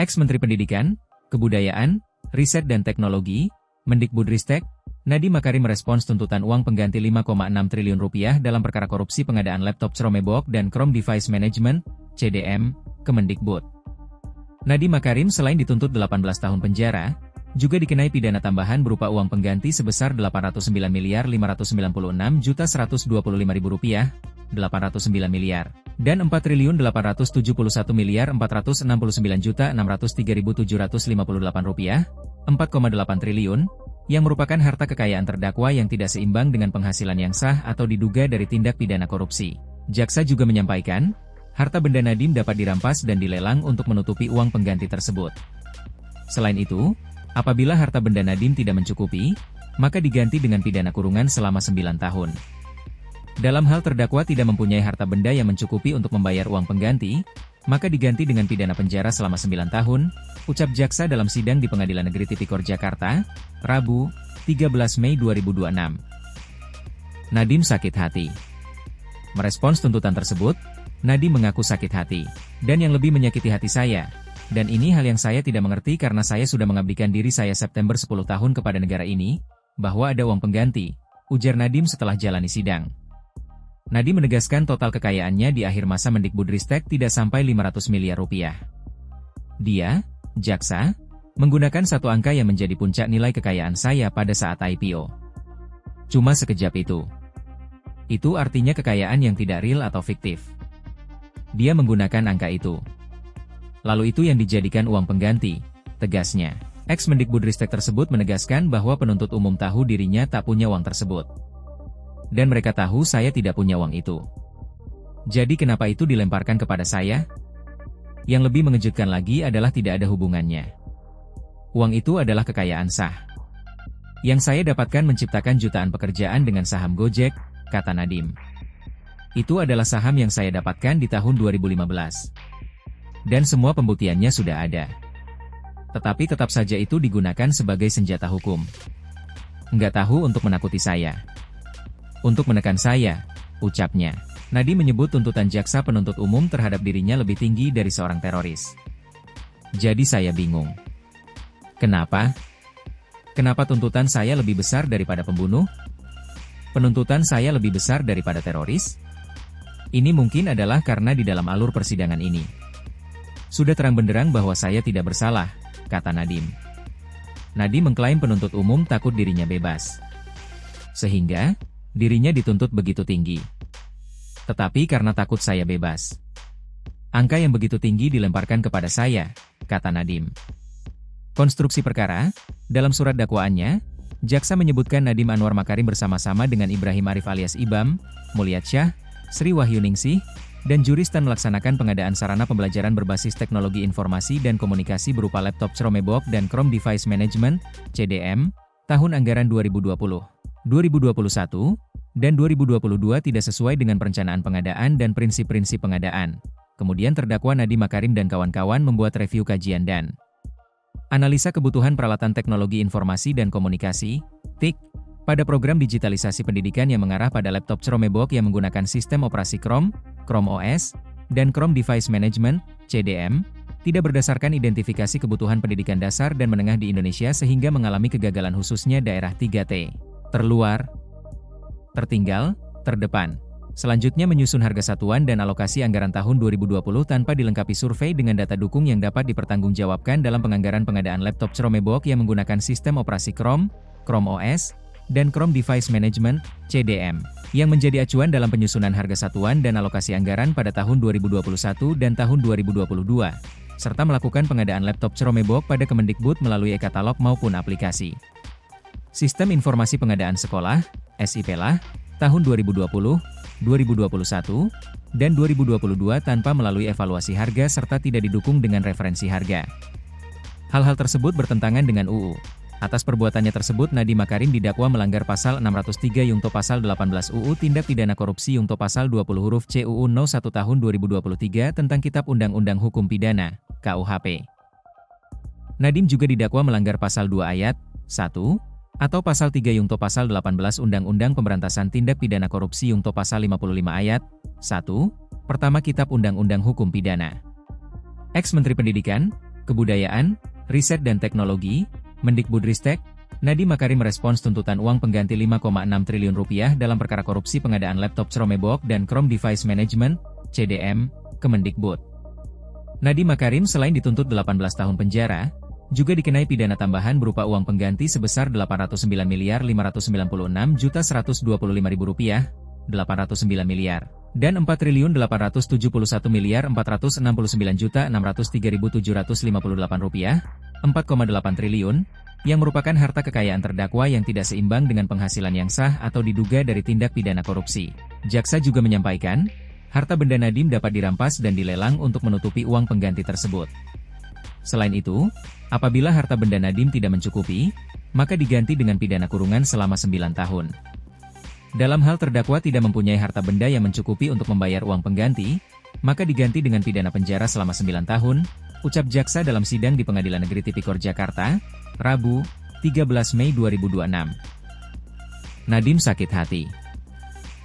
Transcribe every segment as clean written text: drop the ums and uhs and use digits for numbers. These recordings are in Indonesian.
Ex-Menteri Pendidikan, Kebudayaan, Riset dan Teknologi, Mendikbudristek, Nadiem Makarim merespons tuntutan uang pengganti 5,6 triliun rupiah dalam perkara korupsi pengadaan laptop Chromebook dan Chrome Device Management, CDM, Kemendikbud. Nadiem Makarim selain dituntut 18 tahun penjara, juga dikenai pidana tambahan berupa uang pengganti sebesar Rp809.596.125.000 rupiah, 809 miliar, dan Rp4.471.469.603.758 rupiah, 4,8 triliun, yang merupakan harta kekayaan terdakwa yang tidak seimbang dengan penghasilan yang sah atau diduga dari tindak pidana korupsi. Jaksa juga menyampaikan, harta benda Nadiem dapat dirampas dan dilelang untuk menutupi uang pengganti tersebut. Selain itu, apabila harta benda Nadiem tidak mencukupi, maka diganti dengan pidana kurungan selama 9 tahun. Dalam hal terdakwa tidak mempunyai harta benda yang mencukupi untuk membayar uang pengganti, maka diganti dengan pidana penjara selama 9 tahun, ucap jaksa dalam sidang di Pengadilan Negeri Tipikor Jakarta, Rabu, 13 Mei 2026. Nadiem sakit hati. Merespons tuntutan tersebut, Nadiem mengaku sakit hati, dan yang lebih menyakiti hati saya, dan ini hal yang saya tidak mengerti karena saya sudah mengabdikan diri saya September 10 tahun kepada negara ini, bahwa ada uang pengganti, ujar Nadiem setelah jalani sidang. Nadiem menegaskan total kekayaannya di akhir masa Mendikbudristek tidak sampai 500 miliar rupiah. Dia, jaksa, menggunakan satu angka yang menjadi puncak nilai kekayaan saya pada saat IPO. Cuma sekejap itu. Itu artinya kekayaan yang tidak real atau fiktif. Dia menggunakan angka itu. Lalu itu yang dijadikan uang pengganti, tegasnya. Ex-Mendikbudristek tersebut menegaskan bahwa penuntut umum tahu dirinya tak punya uang tersebut. Dan mereka tahu saya tidak punya uang itu. Jadi kenapa itu dilemparkan kepada saya? Yang lebih mengejutkan lagi adalah tidak ada hubungannya. Uang itu adalah kekayaan sah. Yang saya dapatkan menciptakan jutaan pekerjaan dengan saham Gojek, kata Nadiem. Itu adalah saham yang saya dapatkan di tahun 2015. Dan semua pembuktiannya sudah ada. Tetapi tetap saja itu digunakan sebagai senjata hukum. Nggak tahu untuk menakuti saya. Untuk menekan saya, ucapnya. Nadiem menyebut tuntutan jaksa penuntut umum terhadap dirinya lebih tinggi dari seorang teroris. Jadi saya bingung. Kenapa? Kenapa tuntutan saya lebih besar daripada pembunuh? Penuntutan saya lebih besar daripada teroris? Ini mungkin adalah karena di dalam alur persidangan ini sudah terang benderang bahwa saya tidak bersalah, kata Nadiem. Nadiem mengklaim penuntut umum takut dirinya bebas. Sehingga dirinya dituntut begitu tinggi. Tetapi karena takut saya bebas. Angka yang begitu tinggi dilemparkan kepada saya, kata Nadiem. Konstruksi perkara, dalam surat dakwaannya, jaksa menyebutkan Nadiem Anwar Makarim bersama-sama dengan Ibrahim Arif alias Ibam, Mulyadsyah, Sri Wahyuningsih, dan Juristan melaksanakan pengadaan sarana pembelajaran berbasis teknologi informasi dan komunikasi berupa laptop Chromebook dan Chrome Device Management, CDM, tahun anggaran 2020. 2021, dan 2022 tidak sesuai dengan perencanaan pengadaan dan prinsip-prinsip pengadaan. Kemudian terdakwa Nadiem Makarim dan kawan-kawan membuat review kajian dan analisa kebutuhan peralatan teknologi informasi dan komunikasi, TIK, pada program digitalisasi pendidikan yang mengarah pada laptop Chromebook yang menggunakan sistem operasi Chrome, Chrome OS, dan Chrome Device Management, CDM, tidak berdasarkan identifikasi kebutuhan pendidikan dasar dan menengah di Indonesia sehingga mengalami kegagalan khususnya daerah 3T. Terluar, tertinggal, terdepan. Selanjutnya menyusun harga satuan dan alokasi anggaran tahun 2020 tanpa dilengkapi survei dengan data dukung yang dapat dipertanggungjawabkan dalam penganggaran pengadaan laptop Chromebook yang menggunakan sistem operasi Chrome, Chrome OS, dan Chrome Device Management, CDM, yang menjadi acuan dalam penyusunan harga satuan dan alokasi anggaran pada tahun 2021 dan tahun 2022, serta melakukan pengadaan laptop Chromebook pada Kemendikbud melalui e-katalog maupun aplikasi. Sistem Informasi Pengadaan Sekolah, SIPLA, tahun 2020, 2021, dan 2022 tanpa melalui evaluasi harga serta tidak didukung dengan referensi harga. Hal-hal tersebut bertentangan dengan UU. Atas perbuatannya tersebut Nadiem Makarim didakwa melanggar pasal 603 Yungto pasal 18 UU Tindak Pidana Korupsi Yungto pasal 20 huruf C UU 01 tahun 2023 tentang Kitab Undang-Undang Hukum Pidana, KUHP. Nadiem juga didakwa melanggar pasal 2 ayat 1 atau pasal 3 Yungto pasal 18 Undang-Undang Pemberantasan Tindak Pidana Korupsi Yungto pasal 55 ayat 1, pertama Kitab Undang-Undang Hukum Pidana. Ex-Menteri Pendidikan, Kebudayaan, Riset dan Teknologi, Mendikbudristek, Nadiem Makarim merespons tuntutan uang pengganti 5,6 triliun rupiah dalam perkara korupsi pengadaan laptop Chromebook dan Chrome Device Management, CDM, Kemendikbud. Nadiem Makarim selain dituntut 18 tahun penjara, juga dikenai pidana tambahan berupa uang pengganti sebesar Rp809.596.125.000, 809 miliar, dan Rp4.879.469.603.758 4,8 triliun, yang merupakan harta kekayaan terdakwa yang tidak seimbang dengan penghasilan yang sah atau diduga dari tindak pidana korupsi. Jaksa juga menyampaikan, harta benda Nadiem dapat dirampas dan dilelang untuk menutupi uang pengganti tersebut. Selain itu, apabila harta benda Nadiem tidak mencukupi, maka diganti dengan pidana kurungan selama 9 tahun. Dalam hal terdakwa tidak mempunyai harta benda yang mencukupi untuk membayar uang pengganti, maka diganti dengan pidana penjara selama 9 tahun, ucap jaksa dalam sidang di Pengadilan Negeri Tipikor Jakarta, Rabu, 13 Mei 2026. Nadiem sakit hati.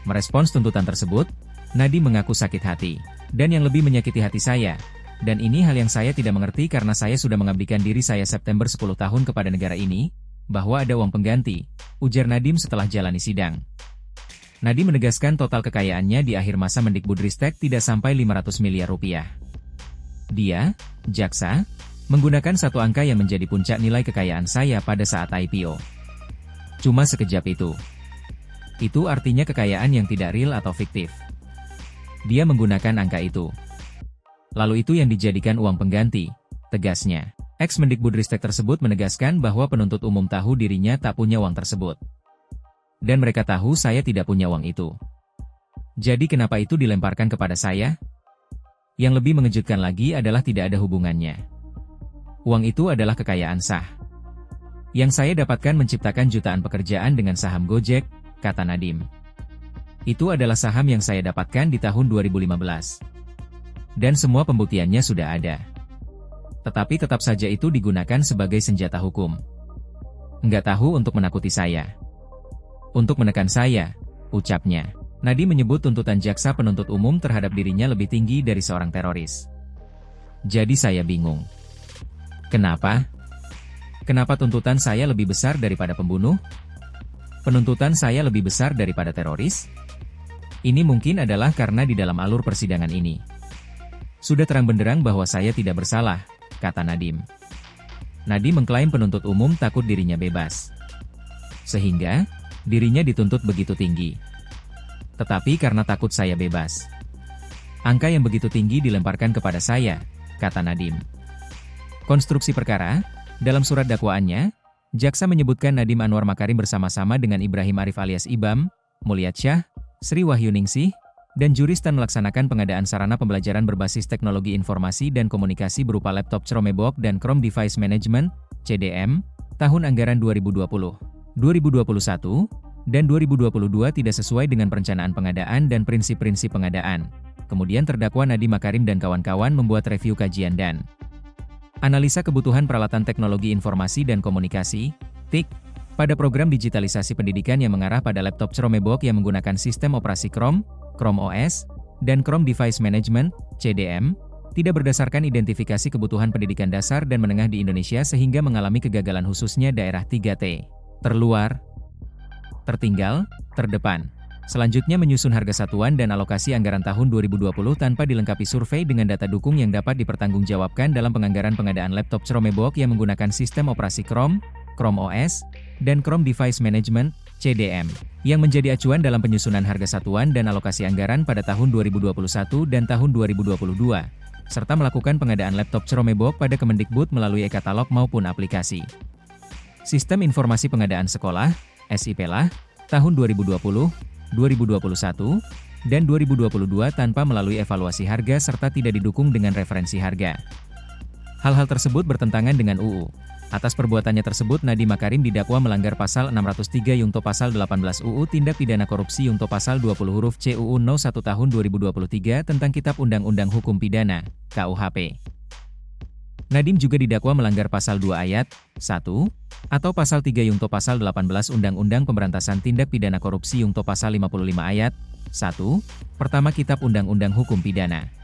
Merespons tuntutan tersebut, Nadiem mengaku sakit hati, dan yang lebih menyakiti hati saya, dan ini hal yang saya tidak mengerti karena saya sudah mengabdikan diri saya September 10 tahun kepada negara ini, bahwa ada uang pengganti, ujar Nadiem setelah jalani sidang. Nadiem menegaskan total kekayaannya di akhir masa Mendikbudristek tidak sampai 500 miliar rupiah. Dia, jaksa, menggunakan satu angka yang menjadi puncak nilai kekayaan saya pada saat IPO. Cuma sekejap itu. Itu artinya kekayaan yang tidak real atau fiktif. Dia menggunakan angka itu. Lalu itu yang dijadikan uang pengganti, tegasnya. Ex-Mendikbudristek tersebut menegaskan bahwa penuntut umum tahu dirinya tak punya uang tersebut. Dan mereka tahu saya tidak punya uang itu. Jadi kenapa itu dilemparkan kepada saya? Yang lebih mengejutkan lagi adalah tidak ada hubungannya. Uang itu adalah kekayaan sah. Yang saya dapatkan menciptakan jutaan pekerjaan dengan saham Gojek, kata Nadiem. Itu adalah saham yang saya dapatkan di tahun 2015. Dan semua pembuktiannya sudah ada. Tetapi tetap saja itu digunakan sebagai senjata hukum. Nggak tahu untuk menakuti saya. Untuk menekan saya, ucapnya. Nadiem menyebut tuntutan jaksa penuntut umum terhadap dirinya lebih tinggi dari seorang teroris. Jadi saya bingung. Kenapa? Kenapa tuntutan saya lebih besar daripada pembunuh? Penuntutan saya lebih besar daripada teroris? Ini mungkin adalah karena di dalam alur persidangan ini sudah terang benderang bahwa saya tidak bersalah, kata Nadiem. Nadiem mengklaim penuntut umum takut dirinya bebas, sehingga dirinya dituntut begitu tinggi. Tetapi karena takut saya bebas, angka yang begitu tinggi dilemparkan kepada saya, kata Nadiem. Konstruksi perkara, dalam surat dakwaannya, jaksa menyebutkan Nadiem Anwar Makarim bersama-sama dengan Ibrahim Arif alias Ibam, Mulyatsyah, Sri Wahyuningsih, dan Juristan melaksanakan pengadaan sarana pembelajaran berbasis teknologi informasi dan komunikasi berupa laptop Chromebook dan Chrome Device Management, CDM, tahun anggaran 2020, 2021, dan 2022 tidak sesuai dengan perencanaan pengadaan dan prinsip-prinsip pengadaan. Kemudian terdakwa Nadiem Makarim dan kawan-kawan membuat review kajian dan analisa kebutuhan peralatan teknologi informasi dan komunikasi, TIK, pada program digitalisasi pendidikan yang mengarah pada laptop Chromebook yang menggunakan sistem operasi Chrome, Chrome OS, dan Chrome Device Management, CDM, tidak berdasarkan identifikasi kebutuhan pendidikan dasar dan menengah di Indonesia sehingga mengalami kegagalan khususnya daerah 3T, terluar, tertinggal, terdepan. Selanjutnya menyusun harga satuan dan alokasi anggaran tahun 2020 tanpa dilengkapi survei dengan data dukung yang dapat dipertanggungjawabkan dalam penganggaran pengadaan laptop Chromebook yang menggunakan sistem operasi Chrome, Chrome OS, dan Chrome Device Management, CDM, yang menjadi acuan dalam penyusunan harga satuan dan alokasi anggaran pada tahun 2021 dan tahun 2022, serta melakukan pengadaan laptop Chromebook pada Kemendikbud melalui e-katalog maupun aplikasi. Sistem Informasi Pengadaan Sekolah, SIPLA, tahun 2020, 2021, dan 2022 tanpa melalui evaluasi harga serta tidak didukung dengan referensi harga. Hal-hal tersebut bertentangan dengan UU. Atas perbuatannya tersebut Nadiem Makarim didakwa melanggar pasal 603 Yungto pasal 18 UU Tindak Pidana Korupsi Yungto pasal 20 huruf C UU No. 1 tahun 2023 tentang Kitab Undang-Undang Hukum Pidana, KUHP. Nadiem juga didakwa melanggar pasal 2 ayat 1 atau pasal 3 Yungto pasal 18 Undang-Undang Pemberantasan Tindak Pidana Korupsi Yungto pasal 55 ayat 1 pertama Kitab Undang-Undang Hukum Pidana.